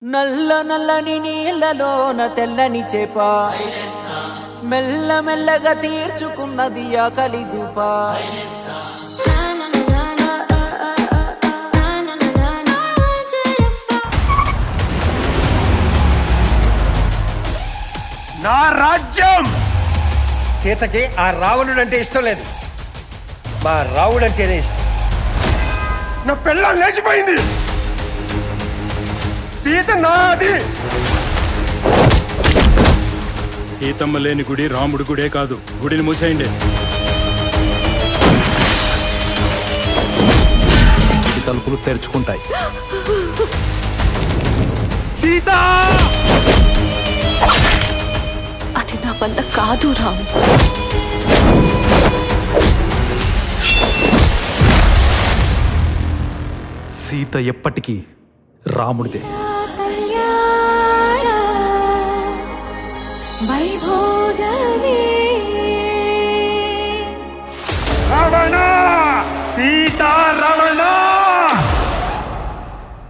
నల్ల నల్లని నీళ్ళలోన తెల్లని చేప మెల్ల మెల్లగా తీర్చుకున్నది ఆకలి దూప. నా రాజ్యం సీతకి ఆ రావణుడు అంటే ఇష్టం లేదు, మా రావుడు అంటేనే ఇష్టం. నా పిల్ల లేచిపోయింది, సీత నాది. సీతమ్మ లేని గుడి రాముడి గుడే కాదు, గుడిని మూసేయండి. ఈ తలుపులు తెరుచుకుంటాయి. సీత అది నా వల్ల కాదు రాము. సీత ఎప్పటికీ రాముడిదే. వైభోగ